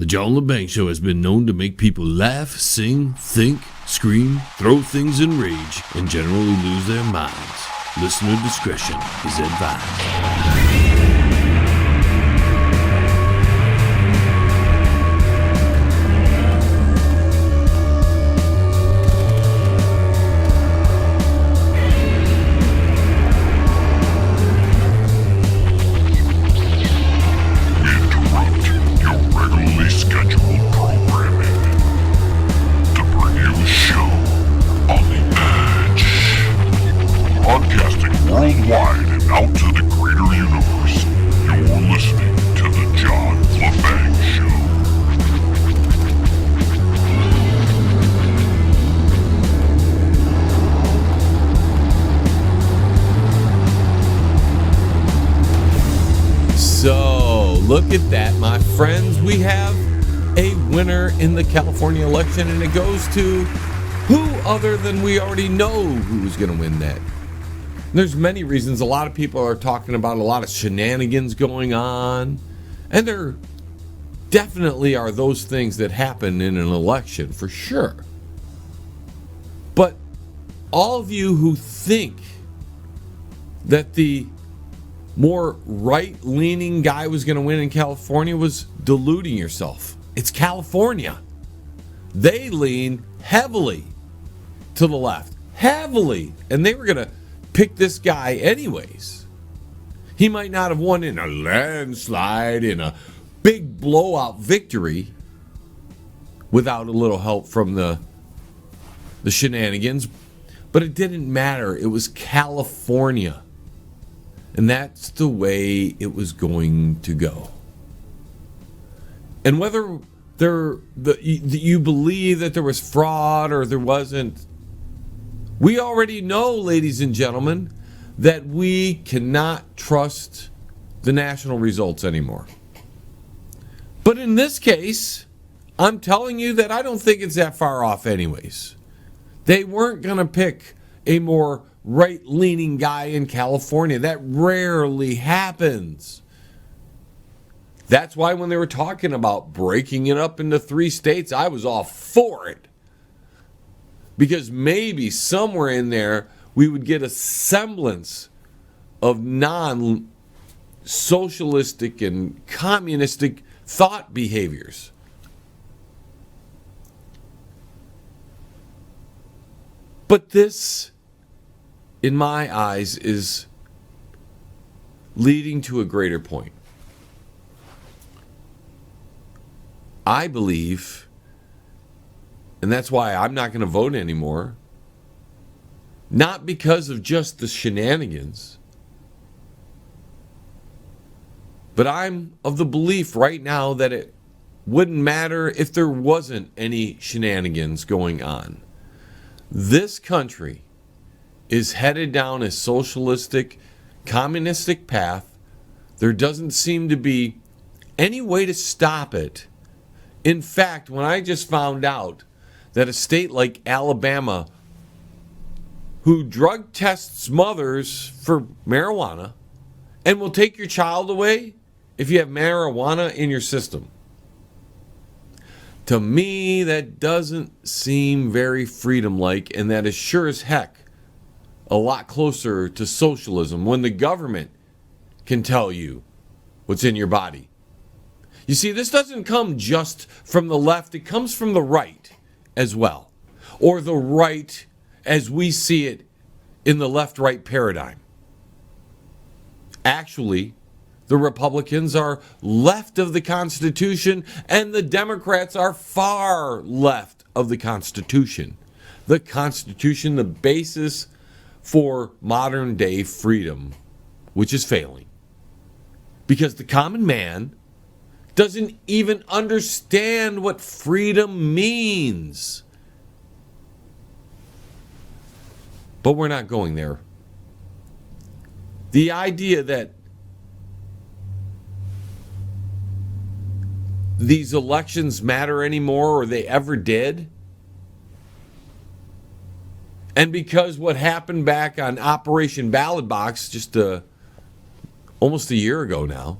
The John Lebang Show has been known to make people laugh, sing, think, scream, throw things in rage, and generally lose their minds. Listener discretion is advised. Worldwide and out to the greater universe, you're listening to the John Lebang Show. So, look at that, my friends. We have a winner in the California election, and it goes to who other than we already know who's going to win that. There's many reasons. A lot of people are talking about a lot of shenanigans going on. And there definitely are those things that happen in an election, for sure. But all of you who think that the more right-leaning guy was going to win in California was deluding yourself. It's California. They lean heavily to the left. Heavily. And they were going to pick this guy anyways. He might not have won in a landslide, in a big blowout victory, without a little help from the shenanigans, but it didn't matter. It was California, and that's the way it was going to go. And whether you believe that there was fraud or there wasn't, we already know, ladies and gentlemen, that we cannot trust the national results anymore. But in this case, I'm telling you that I don't think it's that far off anyways. They weren't going to pick a more right-leaning guy in California. That rarely happens. That's why when they were talking about breaking it up into 3 states, I was all for it. Because maybe somewhere in there we would get a semblance of non-socialistic and communistic thought behaviors. But this, in my eyes, is leading to a greater point. I believe, and that's why I'm not going to vote anymore, not because of just the shenanigans, but I'm of the belief right now that it wouldn't matter if there wasn't any shenanigans going on. This country is headed down a socialistic, communistic path. There doesn't seem to be any way to stop it. In fact, when I just found out that a state like Alabama, who drug tests mothers for marijuana and will take your child away if you have marijuana in your system. To me, that doesn't seem very freedom-like, and that is sure as heck a lot closer to socialism when the government can tell you what's in your body. You see, this doesn't come just from the left, it comes from the right as well. Or the right as we see it in the left-right paradigm. Actually, the Republicans are left of the Constitution, and the Democrats are far left of the Constitution. The Constitution, the basis for modern-day freedom, which is failing. Because the common man doesn't even understand what freedom means. But we're not going there. The idea that these elections matter anymore, or they ever did, and because what happened back on Operation Ballot Box just almost a year ago now,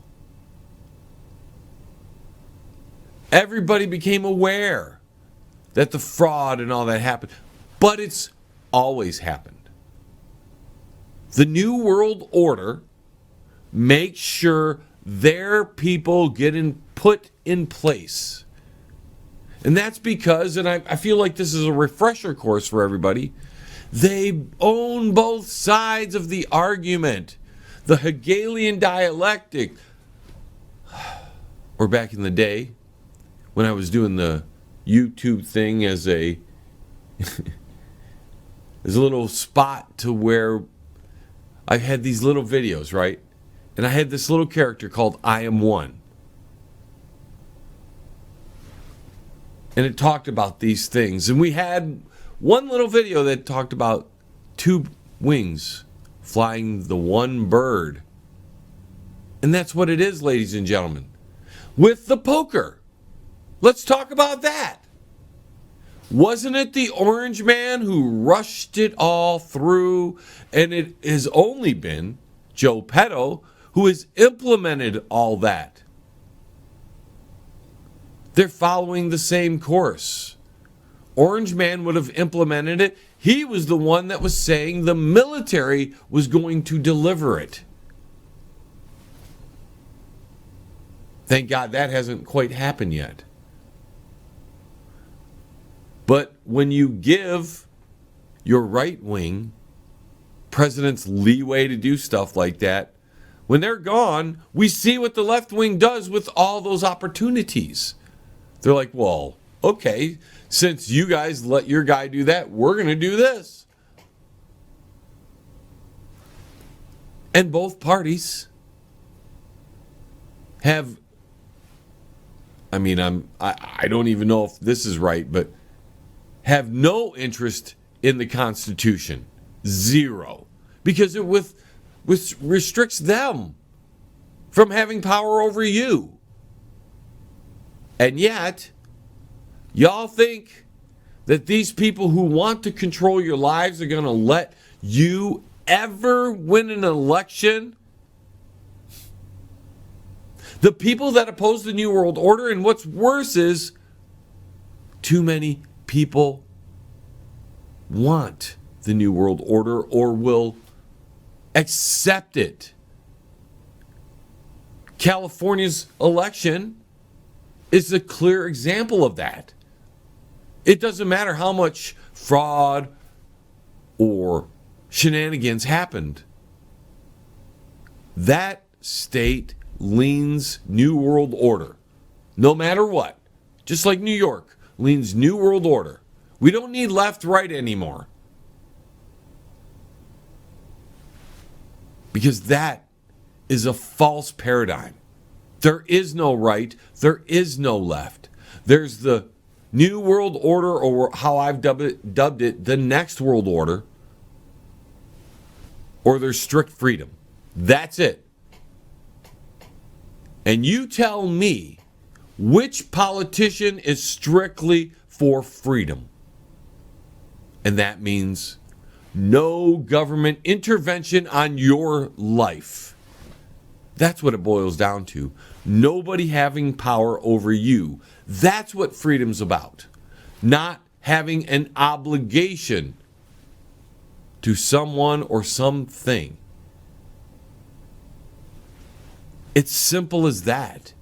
Everybody became aware that the fraud and all that happened. But it's always happened. The New World Order makes sure their people get put in place. And that's because, and I feel like this is a refresher course for everybody, they own both sides of the argument. The Hegelian dialectic, or back in the day, when I was doing the YouTube thing as a as a little spot to where I had these little videos, right? And I had this little character called I Am One. And it talked about these things. And we had one little video that talked about two wings flying the one bird. And that's what it is, ladies and gentlemen. With the poker. Let's talk about that. Wasn't it the orange man who rushed it all through? And it has only been Joepedo who has implemented all that. They're following the same course. Orange man would have implemented it. He was the one that was saying the military was going to deliver it. Thank God that hasn't quite happened yet. But when you give your right wing presidents leeway to do stuff like that, when they're gone, we see what the left wing does with all those opportunities. They're like, well, okay, since you guys let your guy do that, we're going to do this. And both parties have, I don't even know if this is right, but have no interest in the Constitution. Zero. Because it restricts them from having power over you. And yet, y'all think that these people who want to control your lives are going to let you ever win an election? The people that oppose the New World Order, and what's worse is too many people want the New World Order or will accept it. California's election is a clear example of that. It doesn't matter how much fraud or shenanigans happened. That state leans New World Order. No matter what. Just like New York leans New World Order. We don't need left-right anymore. Because that is a false paradigm. There is no right. There is no left. There's the New World Order, or how I've dubbed it, the next world order, or there's strict freedom. That's it. And you tell me which politician is strictly for freedom. And that means no government intervention on your life. That's what it boils down to. Nobody having power over you. That's what freedom's about. Not having an obligation to someone or something. It's simple as that.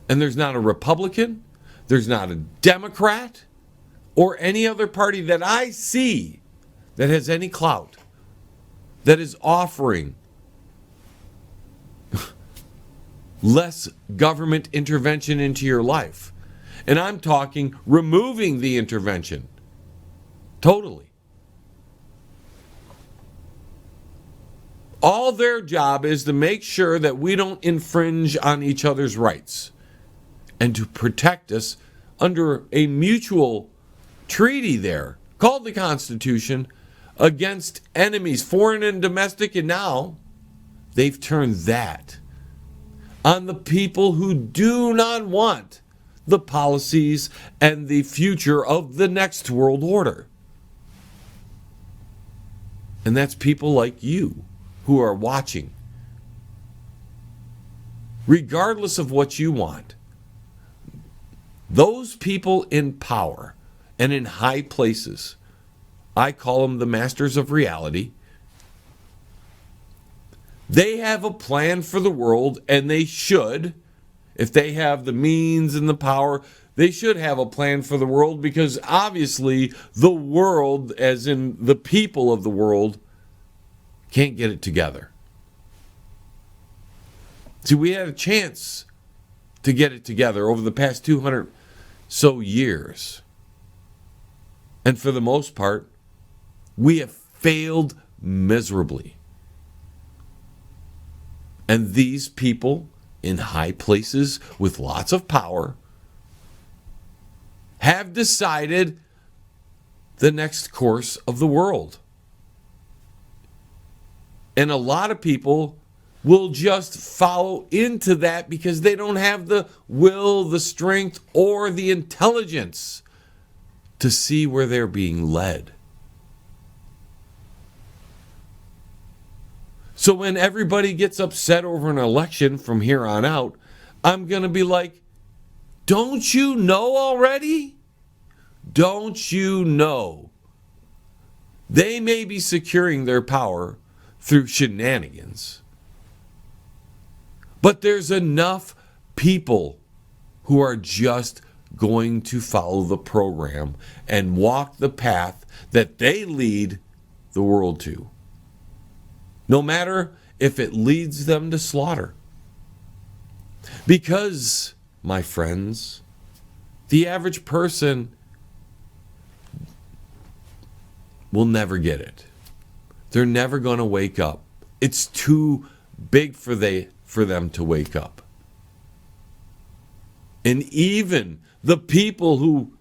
And there's not a Republican, there's not a Democrat, or any other party that I see that has any clout, that is offering less government intervention into your life. And I'm talking removing the intervention. Totally. All their job is to make sure that we don't infringe on each other's rights and to protect us under a mutual treaty there called the Constitution against enemies, foreign and domestic, and now they've turned that on the people who do not want the policies and the future of the next world order. And that's people like you who are watching. Regardless of what you want, Those people in power and in high places, I call them the masters of reality. They have a plan for the world, and they should. If they have the means and the power, they should have a plan for the world, because obviously the world, as in the people of the world, can't get it together. See, we had a chance to get it together over the past 200 so years. And for the most part, we have failed miserably. And these people in high places with lots of power have decided the next course of the world. And a lot of people will just follow into that because they don't have the will, the strength, or the intelligence to see where they're being led. So when everybody gets upset over an election from here on out, I'm going to be like, don't you know already? Don't you know? They may be securing their power through shenanigans, but there's enough people who are just going to follow the program and walk the path that they lead the world to, no matter if it leads them to slaughter. Because, my friends, the average person will never get it. They're never going to wake up. It's too big for them to wake up. And even the people who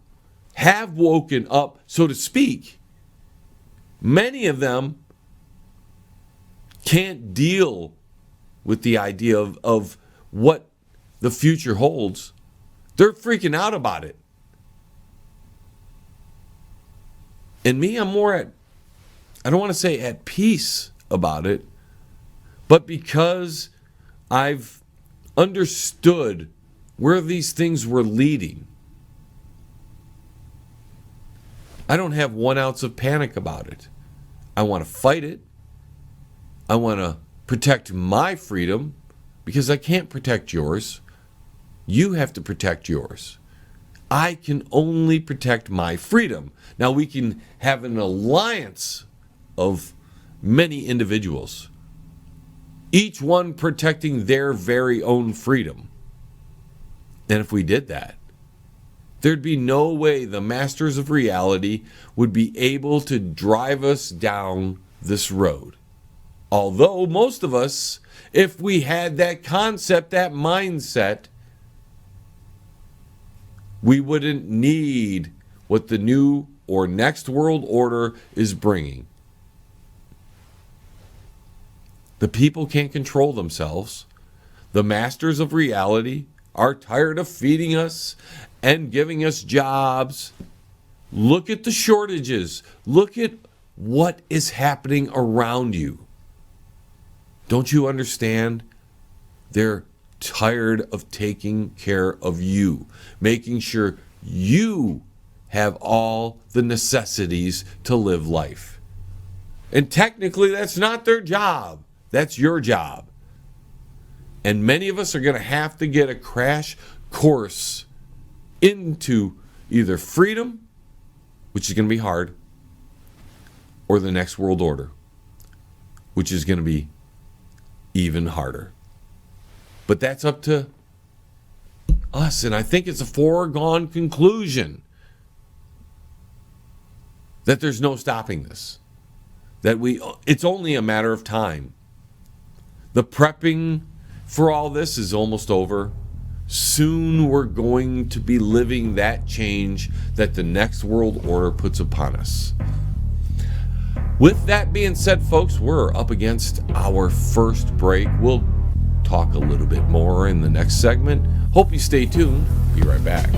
have woken up, so to speak, many of them can't deal with the idea of what the future holds. They're freaking out about it. And me, I'm more I don't want to say at peace about it, but because I've understood where these things were leading, I don't have 1 ounce of panic about it. I want to fight it. I want to protect my freedom, because I can't protect yours. You have to protect yours. I can only protect my freedom. Now, we can have an alliance of many individuals, each one protecting their very own freedom. And if we did that, there'd be no way the masters of reality would be able to drive us down this road. Although most of us, if we had that concept, that mindset, we wouldn't need what the new or next world order is bringing. The people can't control themselves. The masters of reality are tired of feeding us and giving us jobs. Look at the shortages. Look at what is happening around you. Don't you understand? They're tired of taking care of you, making sure you have all the necessities to live life. And technically, that's not their job. That's your job. And many of us are going to have to get a crash course into either freedom, which is going to be hard, or the next world order, which is going to be even harder. But that's up to us, and I think it's a foregone conclusion that there's no stopping this. That it's only a matter of time. The prepping for all this is almost over. Soon we're going to be living that change that the next world order puts upon us. With that being said, folks, we're up against our first break. We'll talk a little bit more in the next segment. Hope you stay tuned. Be right back.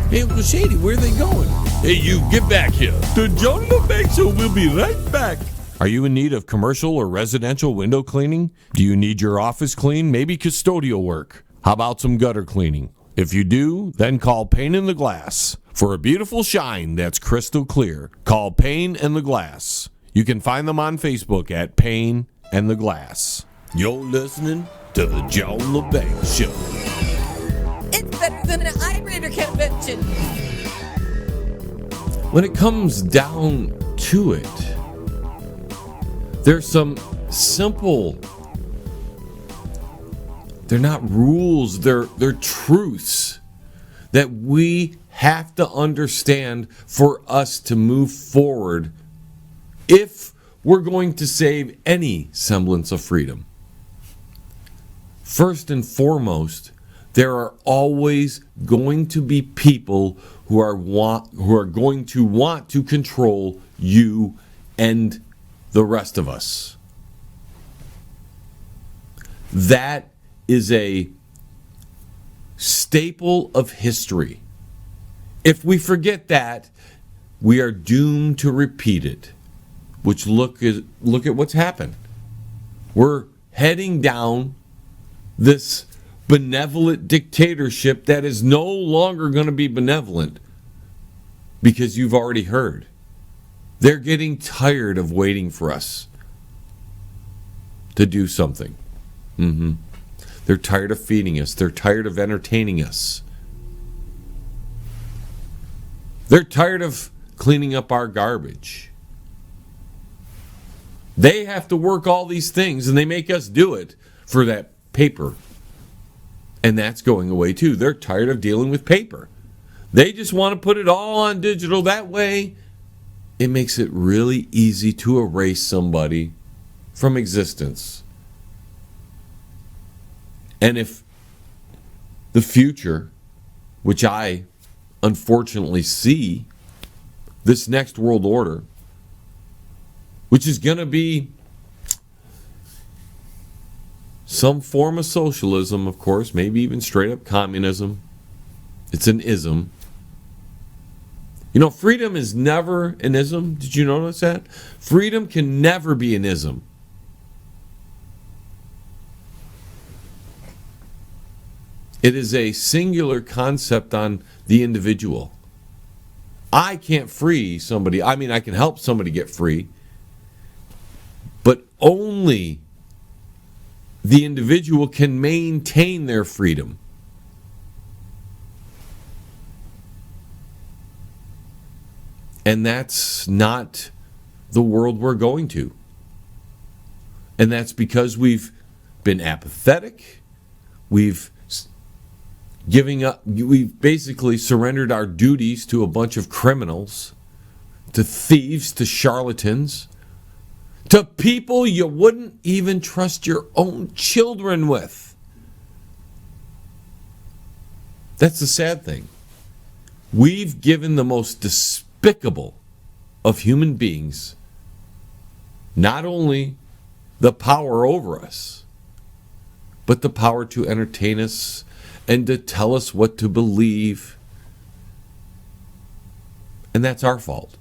Hey, Uncle Shady, where are they going? Hey, you, get back here. The John Lebang Show will be right back. Are you in need of commercial or residential window cleaning? Do you need your office cleaned? Maybe custodial work? How about some gutter cleaning? If you do, then call Pane in the Glass. For a beautiful shine that's crystal clear, call Pane and the Glass. You can find them on Facebook at Pane and the Glass. You're listening to the John Lebang Show. It's better than an eyebreeder convention. When it comes down to it, there's some simple, they're not rules, they're truths that we have to understand for us to move forward if we're going to save any semblance of freedom. First and foremost, there are always going to be people who are going to want to control you and the rest of us. That is a staple of history. If we forget that, we are doomed to repeat it. Which look at what's happened. We're heading down this benevolent dictatorship that is no longer going to be benevolent, because you've already heard. They're getting tired of waiting for us to do something. They're tired of feeding us. They're tired of entertaining us. They're tired of cleaning up our garbage. They have to work all these things, and they make us do it for that paper. And that's going away too. They're tired of dealing with paper. They just want to put it all on digital. That way, it makes it really easy to erase somebody from existence. And if the future, which I unfortunately see, this next world order, which is going to be some form of socialism, of course, maybe even straight up communism. It's an ism. You know, freedom is never an ism. Did you notice that? Freedom can never be an ism. It is a singular concept on the individual. I can't free somebody. I mean, I can help somebody get free, but only the individual can maintain their freedom. And that's not the world we're going to. And that's because we've been apathetic. We've giving up. We've basically surrendered our duties to a bunch of criminals, to thieves, to charlatans, to people you wouldn't even trust your own children with. That's the sad thing. We've given the most despicable of human beings not only the power over us, but the power to entertain us and to tell us what to believe. And that's our fault.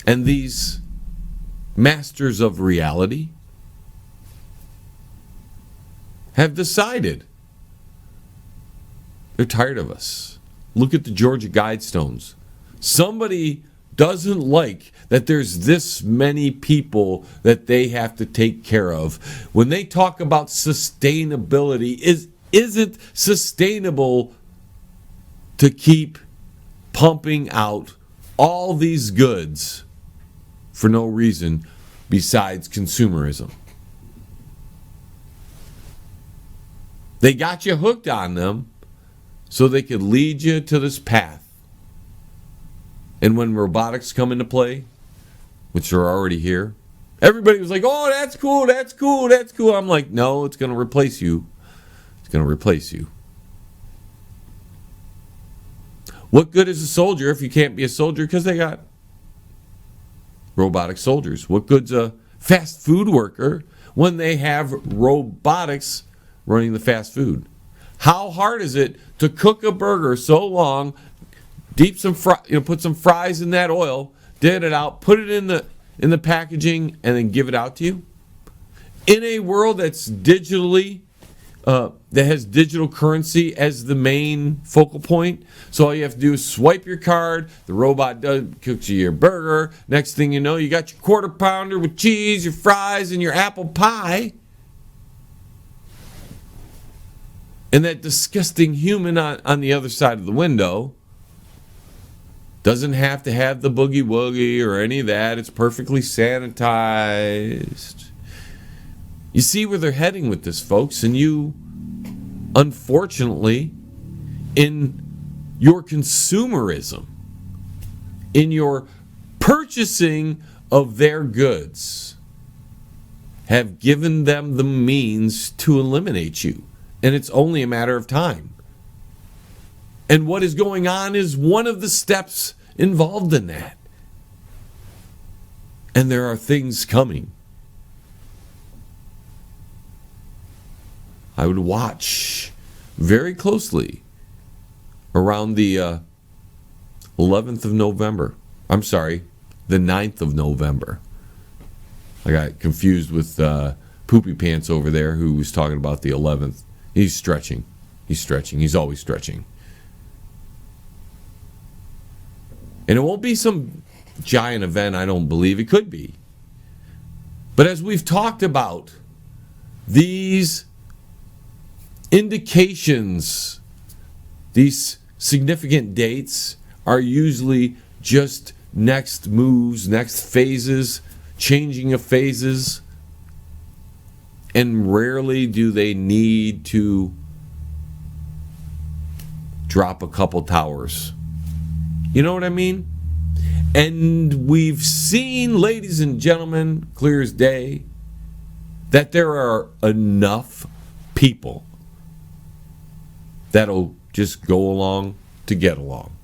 And these masters of reality have decided they're tired of us. Look at the Georgia Guidestones. Somebody doesn't like that there's this many people that they have to take care of. When they talk about sustainability, isn't sustainable to keep pumping out all these goods for no reason besides consumerism. They got you hooked on them so they could lead you to this path. And when robotics come into play, which are already here, everybody was like, oh, that's cool, that's cool, that's cool. I'm like, no, it's going to replace you. It's going to replace you. What good is a soldier if you can't be a soldier because they got robotic soldiers? What good's a fast food worker when they have robotics running the fast food? How hard is it to cook a burger so long, put some fries in that oil, get it out, put it in the packaging, and then give it out to you? In a world that's digitally that has digital currency as the main focal point. So all you have to do is swipe your card. The robot cooks you your burger. Next thing you know, you got your quarter pounder with cheese, your fries, and your apple pie. And that disgusting human on the other side of the window doesn't have to have the boogie woogie or any of that. It's perfectly sanitized. You see where they're heading with this, folks, and you, unfortunately, in your consumerism, in your purchasing of their goods, have given them the means to eliminate you. And it's only a matter of time. And what is going on is one of the steps involved in that. And there are things coming. I would watch very closely around the 11th of November. I'm sorry, the 9th of November. I got confused with Poopy Pants over there who was talking about the 11th. He's stretching. He's always stretching. And it won't be some giant event, I don't believe. It could be. But as we've talked about, these indications, these significant dates are usually just next moves, next phases, changing of phases. And rarely do they need to drop a couple towers. You know what I mean? And we've seen, ladies and gentlemen, clear as day, that there are enough people that'll just go along to get along.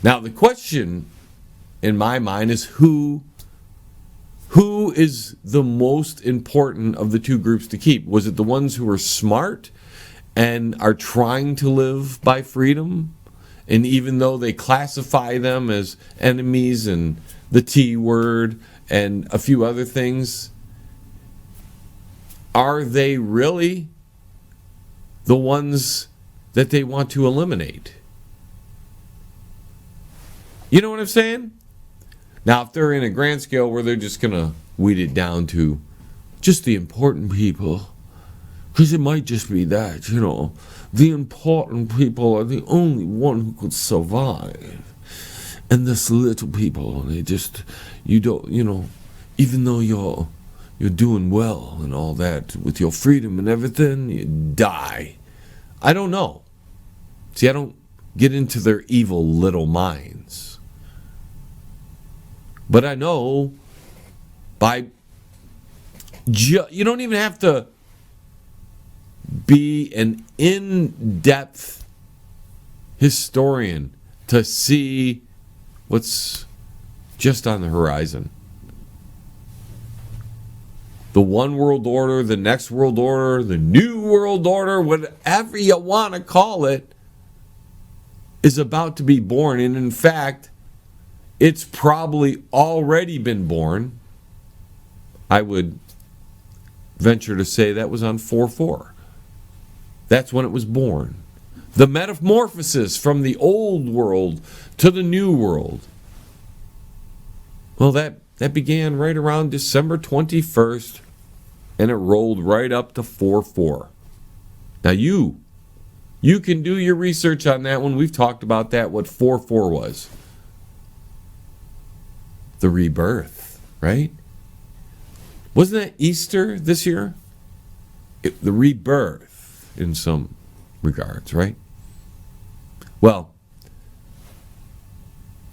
Now, the question in my mind is who is the most important of the two groups to keep? Was it the ones who are smart and are trying to live by freedom? And even though they classify them as enemies and the T word and a few other things, are they really the ones that they want to eliminate? You know what I'm saying? Now, if they're in a grand scale where they're just going to weed it down to just the important people, because it might just be that, the important people are the only one who could survive. And this little people, they just, even though you're doing well and all that with your freedom and everything, you die. I don't know. See, I don't get into their evil little minds. But I know you don't even have to be an in-depth historian to see what's just on the horizon. The one world order, the next world order, the new world order, whatever you want to call it, is about to be born. And in fact, it's probably already been born. I would venture to say that was on 4/4. That's when it was born. The metamorphosis from the old world to the new world. Well, that began right around December 21st, and it rolled right up to 4/4. Now you can do your research on that one. We've talked about that, what 4/4 was. The rebirth, right? Wasn't that Easter this year? The rebirth in some regards, right? Well,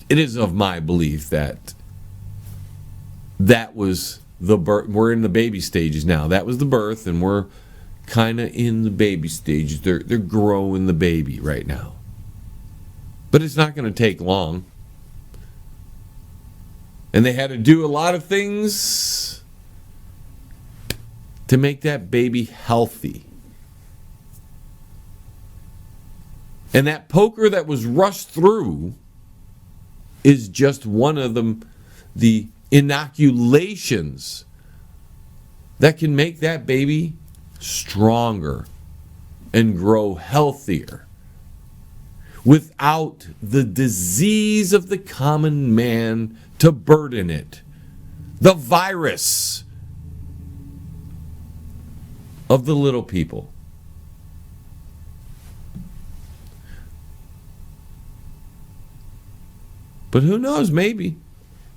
it is of my belief that was the birth. We're in the baby stages now. That was the birth, and we're kind of in the baby stages. They're growing the baby right now. But it's not going to take long. And they had to do a lot of things to make that baby healthy. And that poker that was rushed through is just one of the inoculations that can make that baby stronger and grow healthier without the disease of the common man to burden it, the virus of the little people. But who knows, maybe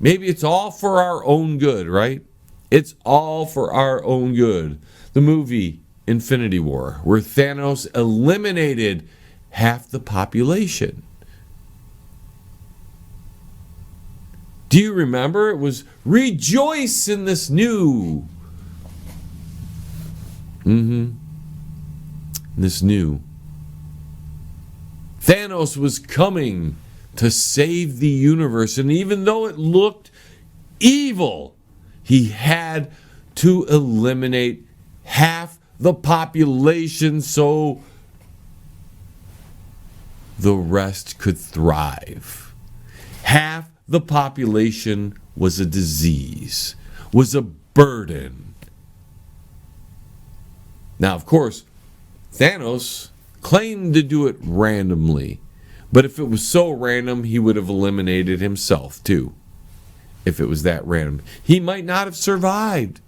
it's all for our own good, right? It's all for our own good. The movie Infinity War, where Thanos eliminated half the population. Do you remember? It was rejoice in this new. This new. Thanos was coming to save the universe, and even though it looked evil, he had to eliminate half the population so the rest could thrive. Half the population was a disease, was a burden. Now, of course, Thanos claimed to do it randomly, but if it was so random, he would have eliminated himself too. If it was that random, he might not have survived.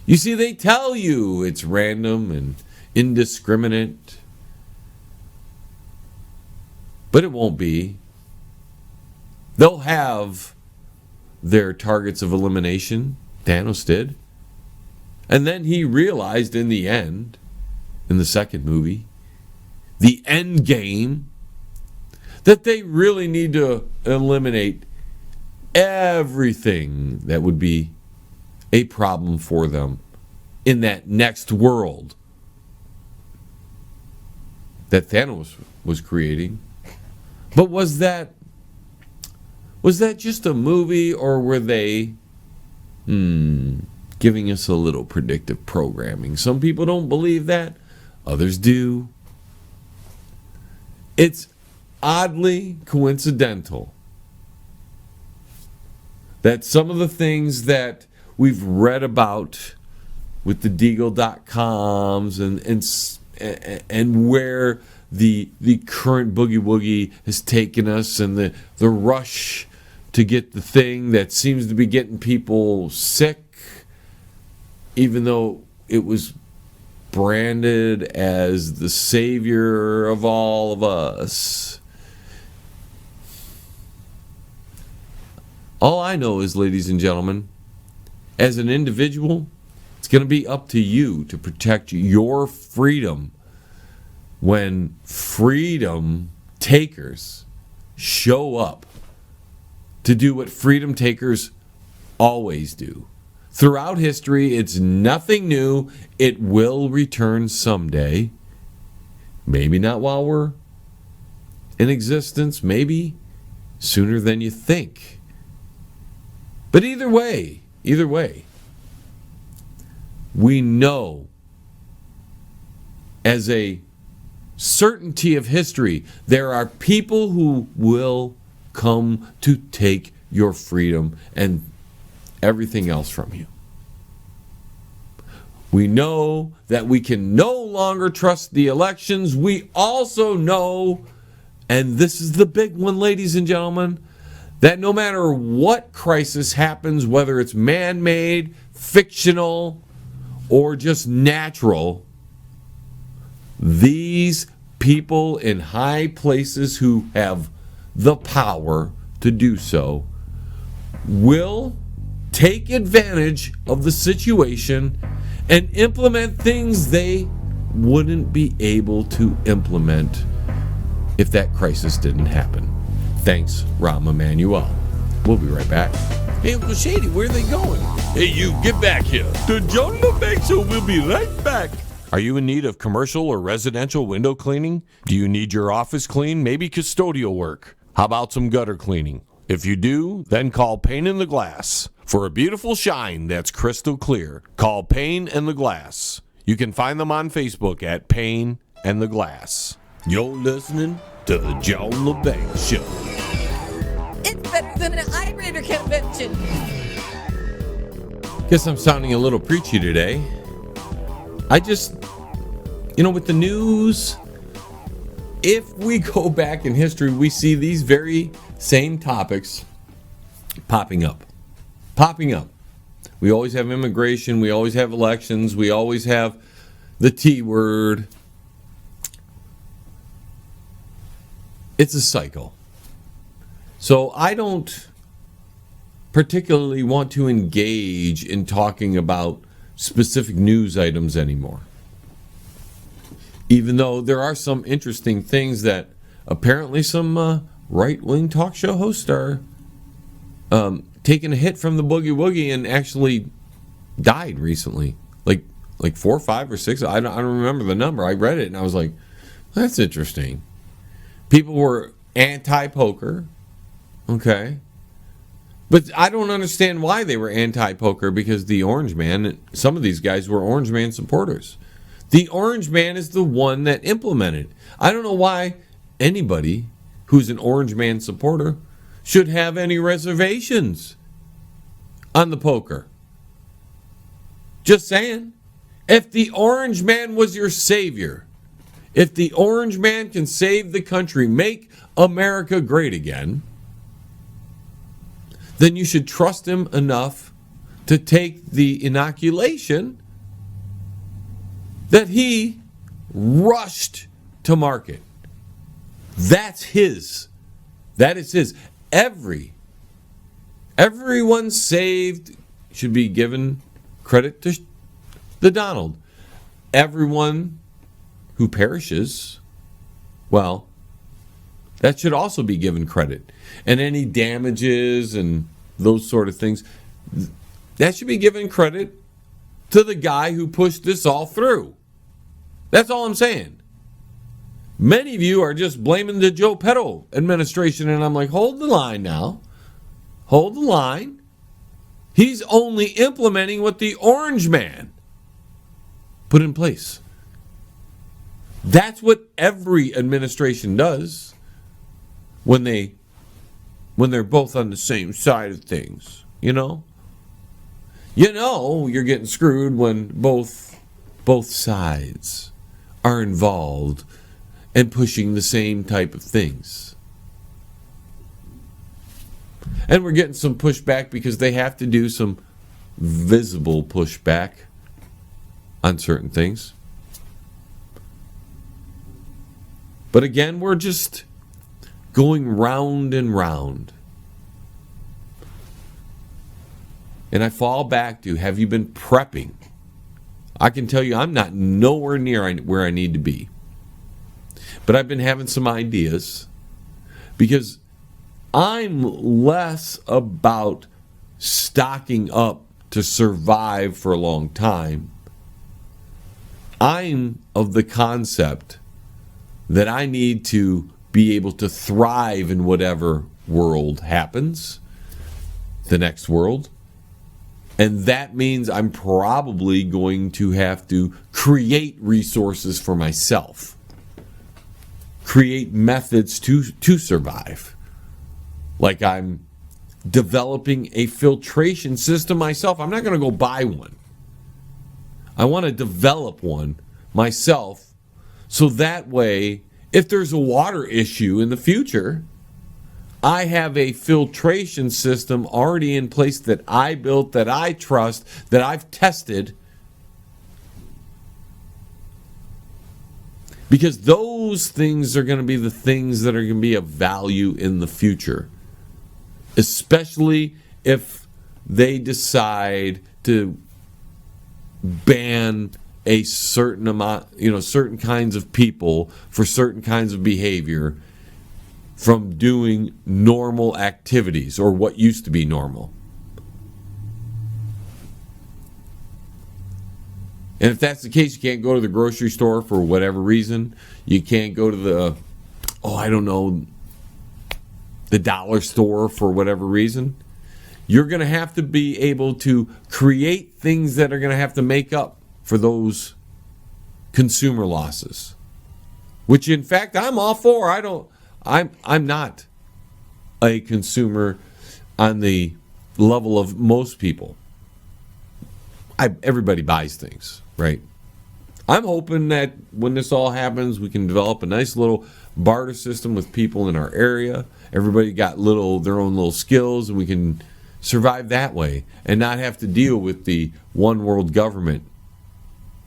You see, they tell you it's random and indiscriminate, but it won't be. They'll have their targets of elimination. Thanos did. And then he realized in the end, in the second movie, the end game, that they really need to eliminate everything that would be a problem for them in that next world that Thanos was creating. But was that just a movie, or were they giving us a little predictive programming? Some people don't believe that, others do. It's oddly coincidental that some of the things that we've read about with the Deagle.coms and where the current boogie woogie has taken us, and the rush to get the thing that seems to be getting people sick, even though it was branded as the savior of all of us. All I know is, ladies and gentlemen, as an individual, it's going to be up to you to protect your freedom when freedom takers show up to do what freedom takers always do. Throughout history, it's nothing new. It will return someday. Maybe not while we're in existence. Maybe sooner than you think. But either way, we know as a certainty of history, there are people who will come to take your freedom and everything else from you. We know that we can no longer trust the elections. We also know, and this is the big one, ladies and gentlemen, that no matter what crisis happens, whether it's man-made, fictional, or just natural, these people in high places who have the power to do so will take advantage of the situation and implement things they wouldn't be able to implement if that crisis didn't happen. Thanks, Rahm Emanuel. We'll be right back. Hey, Uncle Shady, where are they going? Hey, you, get back here. The John Lebang Show will be right back. Are you in need of commercial or residential window cleaning? Do you need your office cleaned? Maybe custodial work? How about some gutter cleaning? If you do, then call Pane in the Glass. For a beautiful shine that's crystal clear, call Pane and the Glass. You can find them on Facebook at Pane and the Glass. You're listening to the John Lebang Show. It's better than an eye convention. Guess I'm sounding a little preachy today. I just, with the news, if we go back in history, we see these very same topics popping up. We always have immigration, we always have elections, we always have the T word. It's a cycle. So I don't particularly want to engage in talking about specific news items anymore. Even though there are some interesting things that apparently some right-wing talk show hosts are taking a hit from the boogie woogie and actually died recently. Like 4 or 5 or 6. I don't remember the number. I read it and I was like, that's interesting. People were anti-poker. Okay. But I don't understand why they were anti-poker, because the Orange Man, some of these guys were Orange Man supporters. The Orange Man is the one that implemented. I don't know why anybody who's an Orange Man supporter should have any reservations on the poker. Just saying. If the Orange Man was your savior, if the Orange Man can save the country, make America great again, then you should trust him enough to take the inoculation that he rushed to market. That's his. That is his. Everyone saved should be given credit to the Donald. Everyone who perishes, well, that should also be given credit. And any damages and those sort of things, that should be given credit to the guy who pushed this all through. That's all I'm saying. Many of you are just blaming the Joepedo administration, and I'm like, hold the line now. Hold the line. He's only implementing what the Orange Man put in place. That's what every administration does when they're both on the same side of things, you're getting screwed when both sides are involved and pushing the same type of things. And we're getting some pushback because they have to do some visible pushback on certain things. But again, we're just going round and round. And I fall back to, have you been prepping? I can tell you I'm not nowhere near where I need to be. But I've been having some ideas, because I'm less about stocking up to survive for a long time. I'm of the concept that I need to be able to thrive in whatever world happens, the next world. And that means I'm probably going to have to create resources for myself. Create methods to survive. Like I'm developing a filtration system myself. I'm not going to go buy one. I want to develop one myself, so that way, if there's a water issue in the future, I have a filtration system already in place that I built, that I trust, that I've tested. Because those things are going to be the things that are going to be of value in the future. Especially if they decide to ban a certain amount, certain kinds of people for certain kinds of behavior from doing normal activities, or what used to be normal. And if that's the case, you can't go to the grocery store for whatever reason. You can't go to the dollar store for whatever reason. You're going to have to be able to create things that are going to have to make up for those consumer losses. Which, in fact, I'm all for. I'm not a consumer on the level of most people. everybody buys things, right? I'm hoping that when this all happens, we can develop a nice little barter system with people in our area. Everybody got their own little skills, and we can survive that way and not have to deal with the one world government.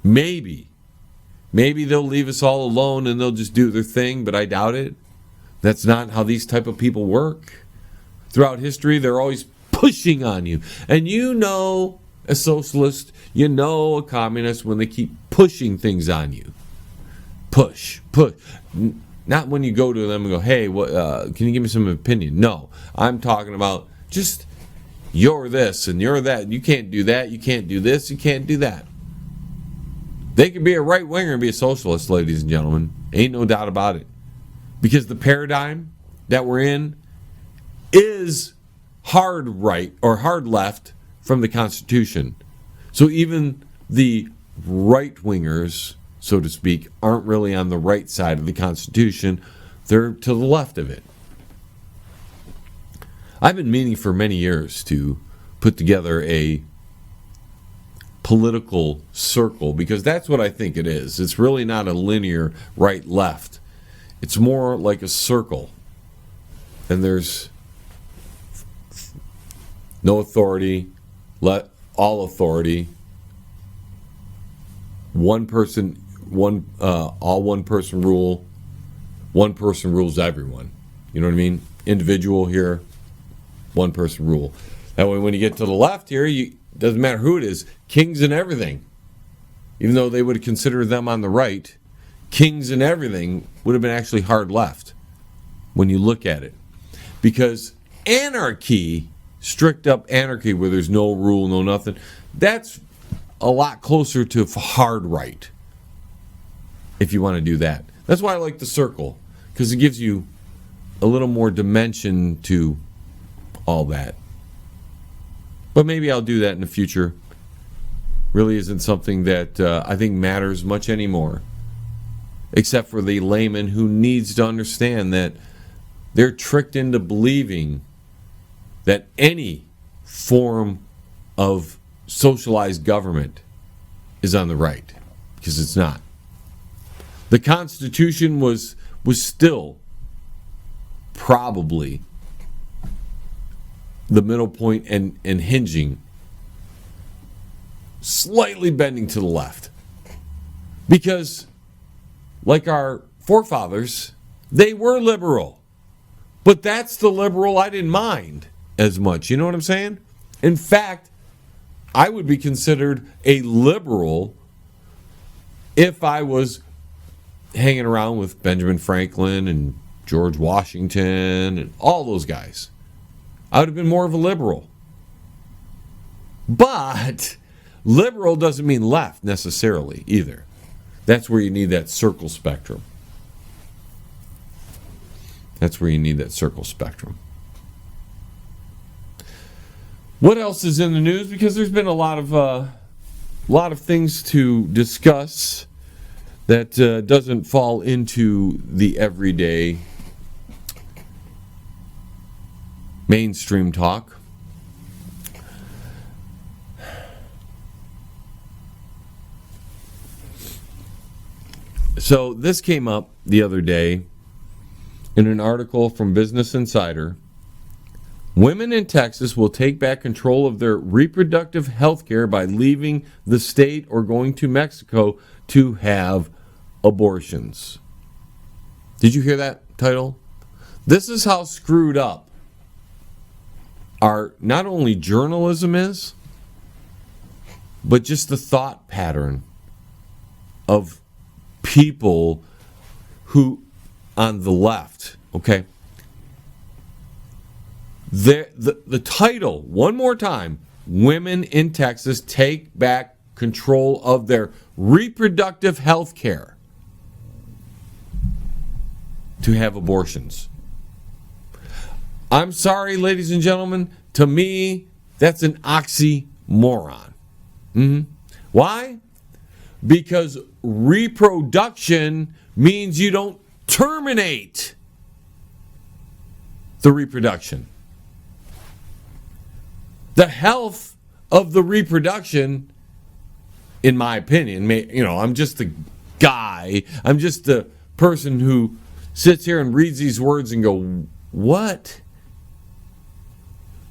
Maybe they'll leave us all alone and they'll just do their thing, but I doubt it. That's not how these type of people work. Throughout history, they're always pushing on you. And you know a socialist, you know a communist when they keep pushing things on you. Push. Not when you go to them and go, hey, can you give me some opinion? No, I'm talking about just you're this and you're that. You can't do that. You can't do this. You can't do that. They could be a right winger and be a socialist, ladies and gentlemen. Ain't no doubt about it. Because the paradigm that we're in is hard right or hard left from the Constitution. So even the right wingers, so to speak, aren't really on the right side of the Constitution. They're to the left of it. I've been meaning for many years to put together a political circle because that's what I think it is. It's really not a linear right-left. It's more like a circle. And there's no authority, all authority, one person rule, one person rules everyone. You know what I mean? Individual here, one person rule. That way when you get to the left here, doesn't matter who it is, kings and everything. Even though they would consider them on the right, kings and everything would have been actually hard left when you look at it. Because anarchy, strict up anarchy where there's no rule, no nothing, that's a lot closer to hard right if you want to do that. That's why I like the circle, because it gives you a little more dimension to all that. But maybe I'll do that in the future. Really isn't something that I think matters much anymore. Except for the layman who needs to understand that they're tricked into believing that any form of socialized government is on the right. Because it's not. The Constitution was still probably the middle point and hinging, slightly bending to the left. Because, like our forefathers, they were liberal. But that's the liberal I didn't mind as much. You know what I'm saying? In fact, I would be considered a liberal if I was hanging around with Benjamin Franklin and George Washington and all those guys. I would have been more of a liberal. But liberal doesn't mean left necessarily either. That's where you need that circle spectrum. That's where you need that circle spectrum. What else is in the news? Because there's been a lot of things to discuss that doesn't fall into the everyday mainstream talk. So this came up the other day in an article from Business Insider. Women in Texas will take back control of their reproductive health care by leaving the state or going to Mexico to have abortions. Did you hear that title? This is how screwed up our not only journalism is, but just the thought pattern of people who on the left, okay? The title, one more time, Women in Texas take back control of their reproductive health care to have abortions. I'm sorry, ladies and gentlemen, to me, that's an oxymoron. Why? Because reproduction means you don't terminate the reproduction. The health of the reproduction in my opinion. I'm just a guy. I'm just a person who sits here and reads these words and go, what?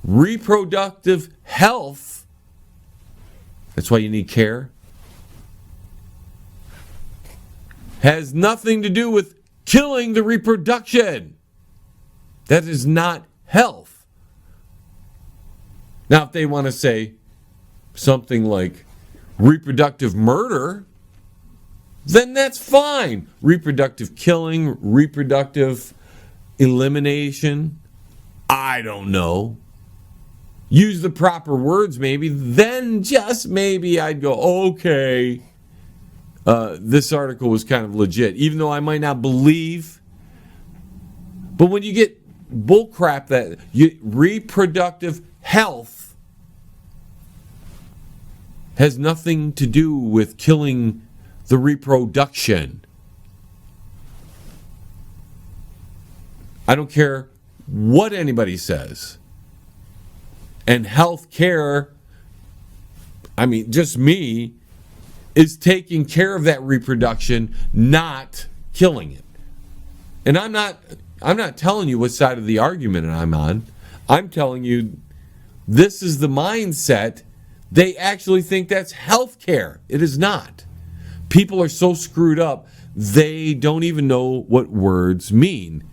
Reproductive health? That's why you need care? Has nothing to do with killing the reproduction. That is not health. Now, if they want to say something like reproductive murder, then that's fine. Reproductive killing, reproductive elimination, I don't know. Use the proper words maybe, then just maybe I'd go, okay, this article was kind of legit, even though I might not believe. But when you get bullcrap that reproductive health has nothing to do with killing the reproduction. I don't care what anybody says. And health care, just me, is taking care of that reproduction, not killing it. And I'm not telling you what side of the argument I'm on. I'm telling you this is the mindset. They actually think that's health care. It is not. People are so screwed up, they don't even know what words mean.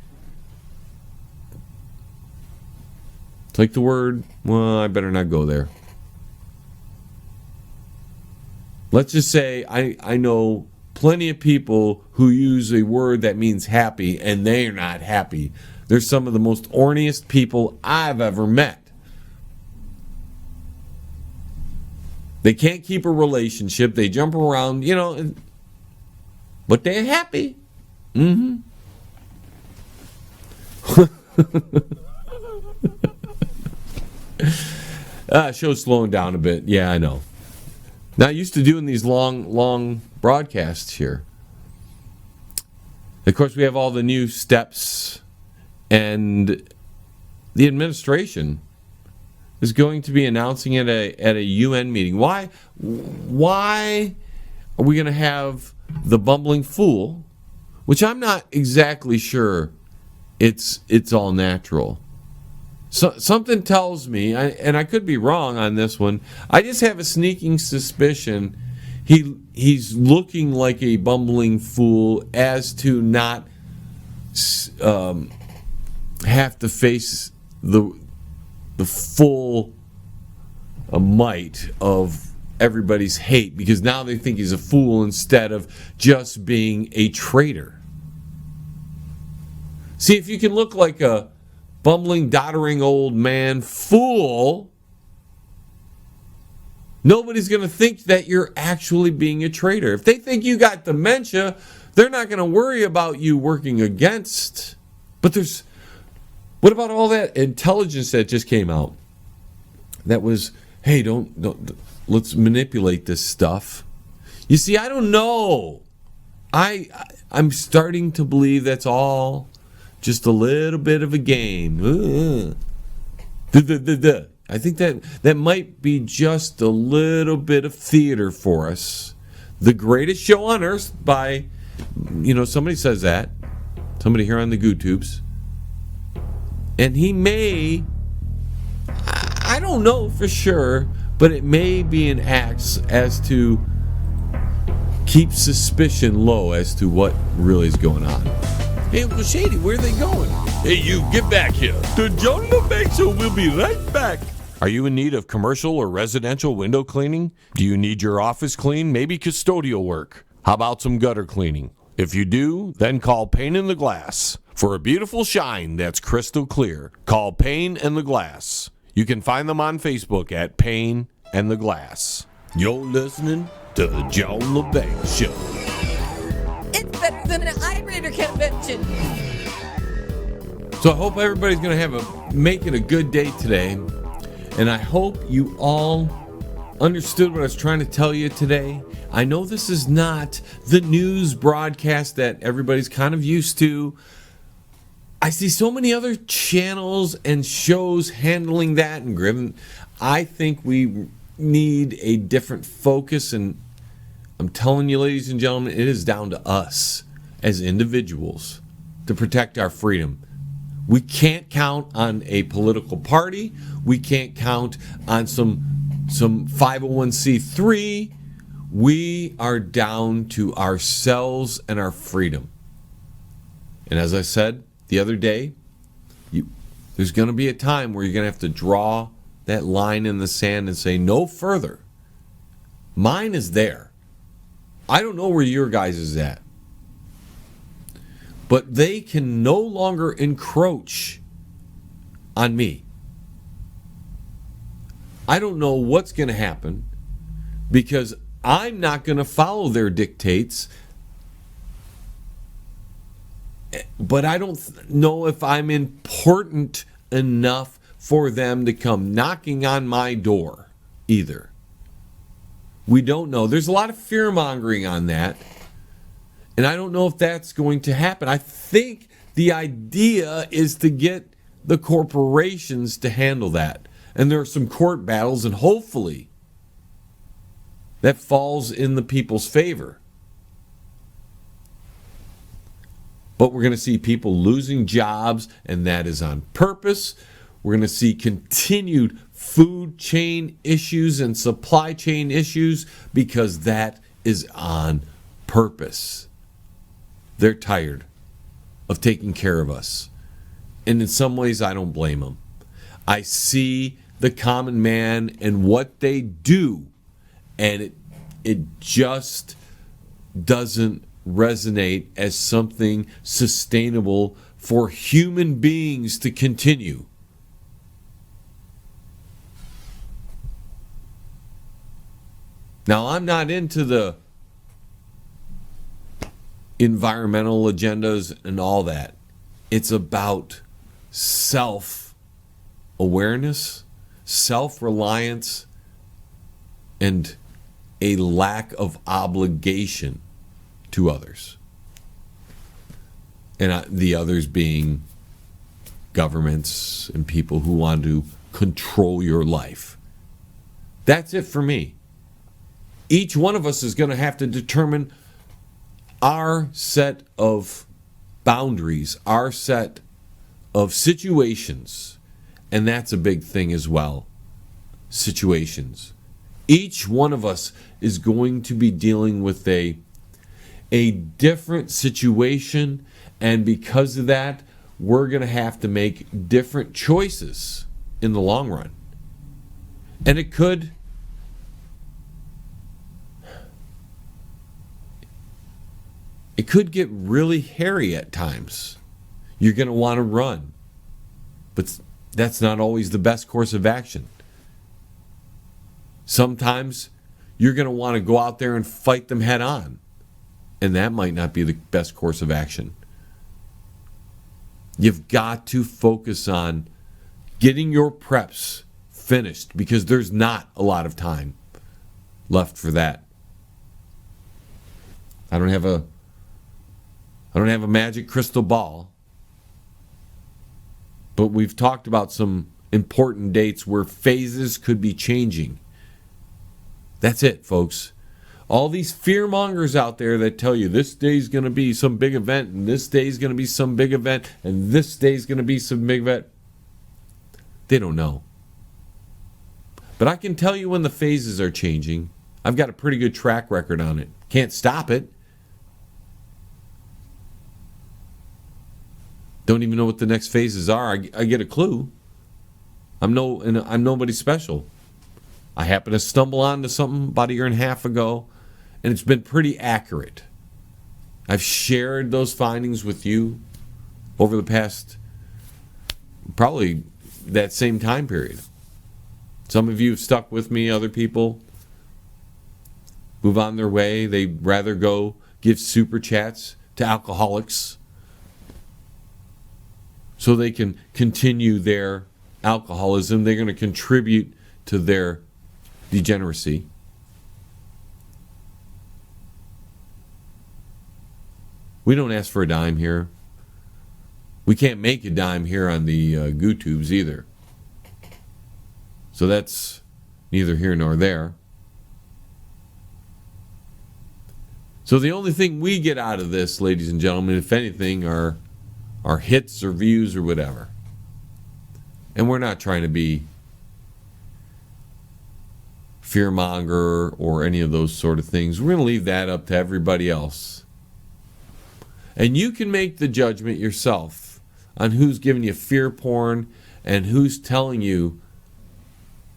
It's like the word, well, I better not go there. Let's just say I know plenty of people who use a word that means happy, and they're not happy. They're some of the most orniest people I've ever met. They can't keep a relationship. They jump around, but they're happy. Show's slowing down a bit. Yeah, I know. Not used to doing these long broadcasts here. Of course, we have all the new steps, and the administration is going to be announcing it at a UN meeting. Why are we going to have the bumbling fool, which I'm not exactly sure it's all natural. So, something tells me, and I could be wrong on this one, I just have a sneaking suspicion he's looking like a bumbling fool as to not have to face the full might of everybody's hate, because now they think he's a fool instead of just being a traitor. See, if you can look like a bumbling, doddering old man fool, nobody's going to think that you're actually being a traitor. If they think you got dementia, they're not going to worry about you working against. But what about all that intelligence that just came out? That was, hey, don't let's manipulate this stuff. You see, I don't know. I'm starting to believe that's all just a little bit of a game. I think that might be just a little bit of theater for us. The greatest show on earth by, somebody says that. Somebody here on the GooTubes. And he may, I don't know for sure, but it may be an act as to keep suspicion low as to what really is going on. Hey, Uncle Shady, where are they going? Hey, you, get back here. The John Lebang Show will be right back. Are you in need of commercial or residential window cleaning? Do you need your office cleaned? Maybe custodial work? How about some gutter cleaning? If you do, then call Pane and the Glass. For a beautiful shine that's crystal clear, call Pane and the Glass. You can find them on Facebook at Pane and the Glass. You're listening to the John Lebang Show. It's better than an eye-reader convention. So I hope everybody's going to making a good day today. And I hope you all understood what I was trying to tell you today. I know this is not the news broadcast that everybody's kind of used to. I see so many other channels and shows handling that and gripping. I think we need a different focus, and I'm telling you, ladies and gentlemen, it is down to us as individuals to protect our freedom. We can't count on a political party. We can't count on some 501c3. We are down to ourselves and our freedom. And as I said the other day, there's going to be a time where you're going to have to draw that line in the sand and say no further. Mine is there. I don't know where your guys is at. But they can no longer encroach on me. I don't know what's going to happen because I'm not going to follow their dictates. But I don't know if I'm important enough for them to come knocking on my door either. We don't know. There's a lot of fear-mongering on that. And I don't know if that's going to happen. I think the idea is to get the corporations to handle that. And there are some court battles, and hopefully that falls in the people's favor. But we're going to see people losing jobs, and that is on purpose. We're going to see continued food chain issues and supply chain issues because that is on purpose. They're tired of taking care of us. And in some ways, I don't blame them. I see the common man and what they do, and it just doesn't resonate as something sustainable for human beings to continue. Now, I'm not into the environmental agendas and all that. It's about self-awareness, self-reliance, and a lack of obligation to others. And the others being governments and people who want to control your life. That's it for me. Each one of us is going to have to determine our set of boundaries, our set of situations. And that's a big thing as well. Situations. Each one of us is going to be dealing with a different situation, and because of that, we're going to have to make different choices in the long run. And it could get really hairy at times. You're going to want to run, but that's not always the best course of action. Sometimes you're going to want to go out there and fight them head on, and that might not be the best course of action. You've got to focus on getting your preps finished because there's not a lot of time left for that. I don't have a magic crystal ball, but we've talked about some important dates where phases could be changing. That's it, folks. All these fearmongers out there that tell you this day's going to be some big event, and this day's going to be some big event, and this day's going to be some big event, they don't know. But I can tell you when the phases are changing. I've got a pretty good track record on it. Can't stop it. Don't even know what the next phases are. I get a clue. I'm nobody special. I happened to stumble onto something about a year and a half ago, and it's been pretty accurate. I've shared those findings with you over the past, probably that same time period. Some of you have stuck with me. Other people move on their way. They'd rather go give super chats to alcoholics so they can continue their alcoholism. They're going to contribute to their degeneracy. We don't ask for a dime here. We can't make a dime here on the GooTubes either. So that's neither here nor there. So the only thing we get out of this, ladies and gentlemen, if anything, are hits or views or whatever. And we're not trying to be fearmonger or any of those sort of things. We're going to leave that up to everybody else. And you can make the judgment yourself on who's giving you fear porn and who's telling you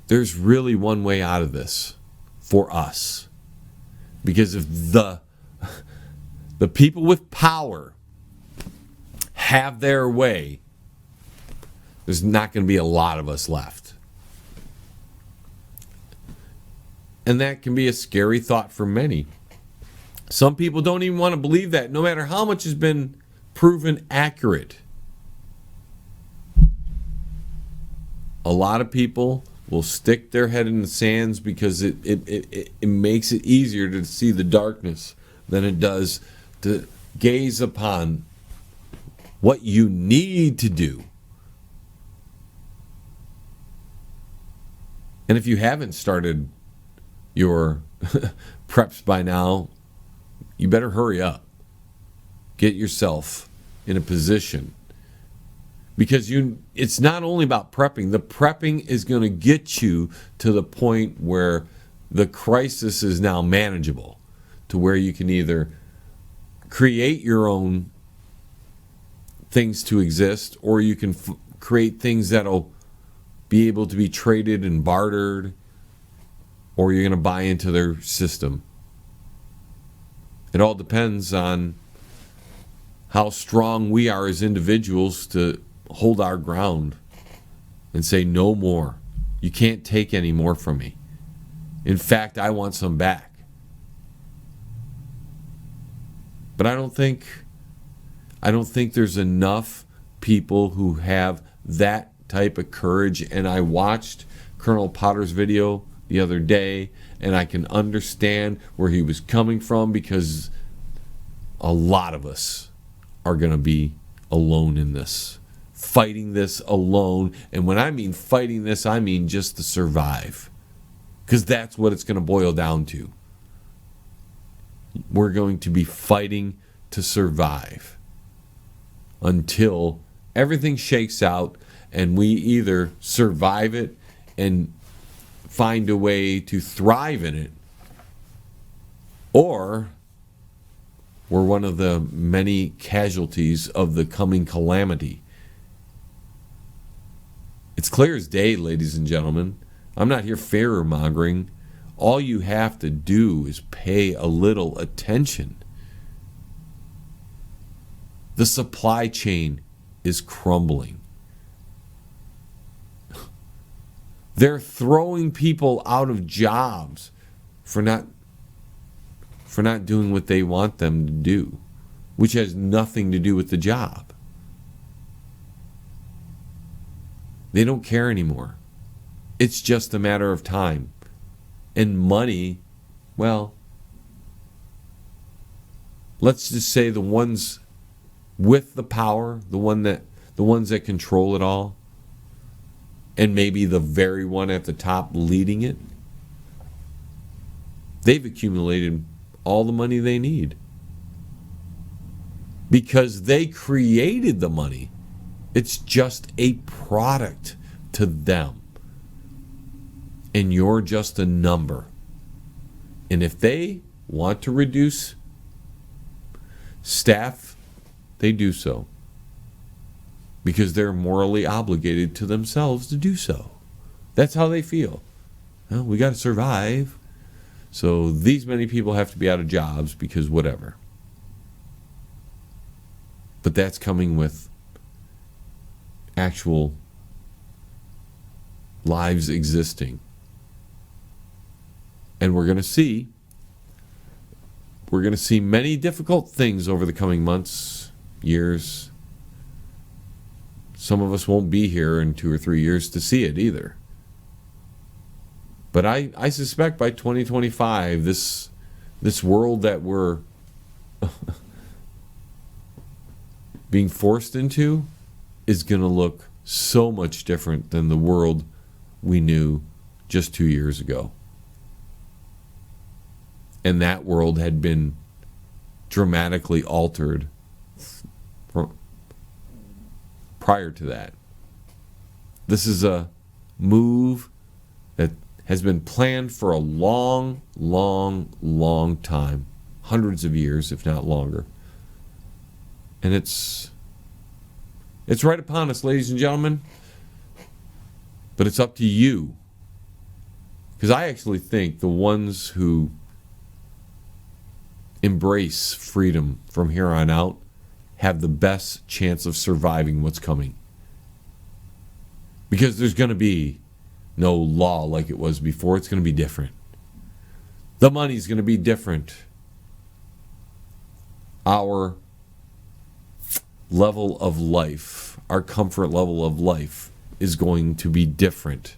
there's really one way out of this for us. Because if the people with power have their way, there's not going to be a lot of us left. And that can be a scary thought for many. Some people don't even want to believe that, no matter how much has been proven accurate. A lot of people will stick their head in the sands because it makes it easier to see the darkness than it does to gaze upon what you need to do. And if you haven't started your preps by now, you better hurry up. Get yourself in a position. Because it's not only about prepping. The prepping is going to get you to the point where the crisis is now manageable, to where you can either create your own things to exist, or you can create things that'll be able to be traded and bartered, or you're going to buy into their system. It all depends on how strong we are as individuals to hold our ground and say no more. You can't take any more from me. In fact, I want some back. But I don't think there's enough people who have that type of courage. And I watched Colonel Potter's video the other day, and I can understand where he was coming from, because a lot of us are going to be alone in this, fighting this alone. And when I mean fighting this, I mean just to survive, because that's what it's going to boil down to. We're going to be fighting to survive until everything shakes out and we either survive it and find a way to thrive in it, or we're one of the many casualties of the coming calamity. It's clear as day, ladies and gentlemen. I'm not here fear-mongering. All you have to do is pay a little attention. The supply chain is crumbling. They're throwing people out of jobs for not doing what they want them to do, which has nothing to do with the job. They don't care anymore. It's just a matter of time. And money, well, let's just say the ones with the power, the ones that control it all, and maybe the very one at the top leading it, they've accumulated all the money they need because they created the money. It's just a product to them. And you're just a number. And if they want to reduce staff, they do so. Because they're morally obligated to themselves to do so. That's how they feel. Well, we got to survive. So these many people have to be out of jobs because whatever. But that's coming with actual lives existing. And we're going to see many difficult things over the coming months, years. Some of us won't be here in 2 or 3 years to see it either. But I suspect by 2025, this world that we're being forced into is going to look so much different than the world we knew just 2 years ago. And that world had been dramatically altered prior to that. This is a move that has been planned for a long, long, long time. Hundreds of years, if not longer. And it's right upon us, ladies and gentlemen. But it's up to you. Because I actually think the ones who embrace freedom from here on out have the best chance of surviving what's coming. Because there's going to be no law like it was before. It's going to be different. The money's going to be different. Our level of life, our comfort level of life is going to be different.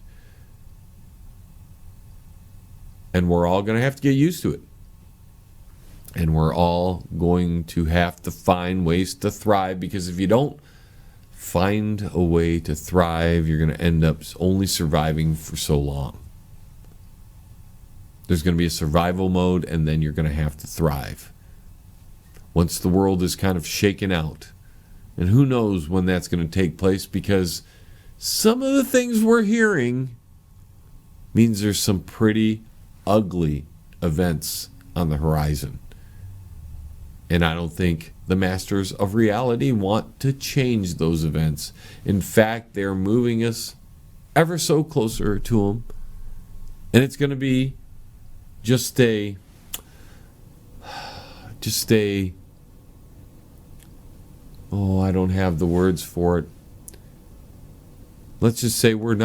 And we're all going to have to get used to it. And we're all going to have to find ways to thrive, because if you don't find a way to thrive, you're going to end up only surviving for so long. There's going to be a survival mode, and then you're going to have to thrive. Once the world is kind of shaken out. And who knows when that's going to take place, because some of the things we're hearing means there's some pretty ugly events on the horizon. And I don't think the masters of reality want to change those events. In fact, they're moving us ever so closer to them. And it's going to be just a oh, I don't have the words for it. Let's just say we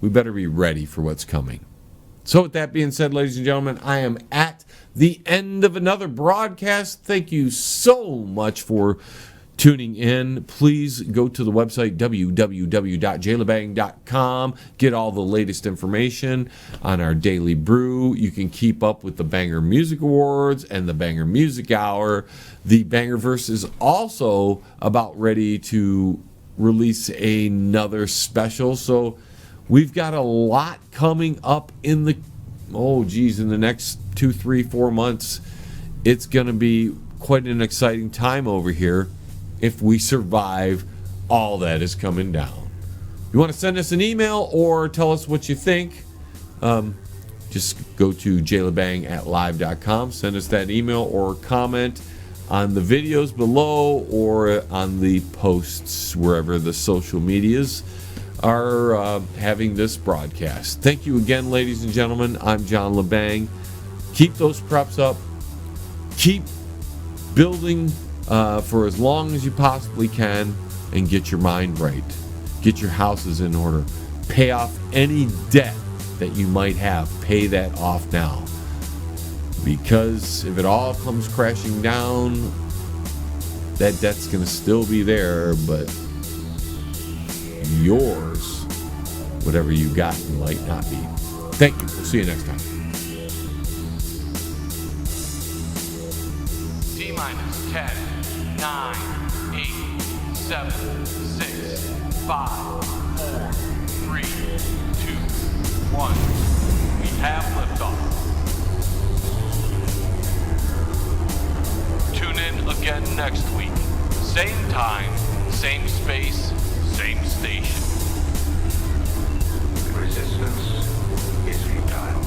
better be ready for what's coming. So with that being said, ladies and gentlemen, I am at the end of another broadcast. Thank you so much for tuning in. Please go to the website www.joelebang.com. Get all the latest information on our daily brew. You can keep up with the Banger Music Awards and the Banger Music Hour. The Bangerverse is also about ready to release another special. So we've got a lot coming up in the next 2, 3, 4 months. It's going to be quite an exciting time over here if we survive all that is coming down. You want to send us an email or tell us what you think? Just go to jailabang@live.com. Send us that email or comment on the videos below or on the posts wherever the social medias are having this broadcast. Thank you again, ladies and gentlemen. I'm John Lebang. Keep those preps up. Keep building for as long as you possibly can, and get your mind right. Get your houses in order. Pay off any debt that you might have. Pay that off now. Because if it all comes crashing down, that debt's going to still be there, but yours, whatever you got, might not be. Thank you. We'll see you next time. T-minus 10, 9, 8, 7, 6, 5, 4, 3, 2, 1. We have liftoff. Tune in again next week. Same time, same space, same station. Resistance is futile.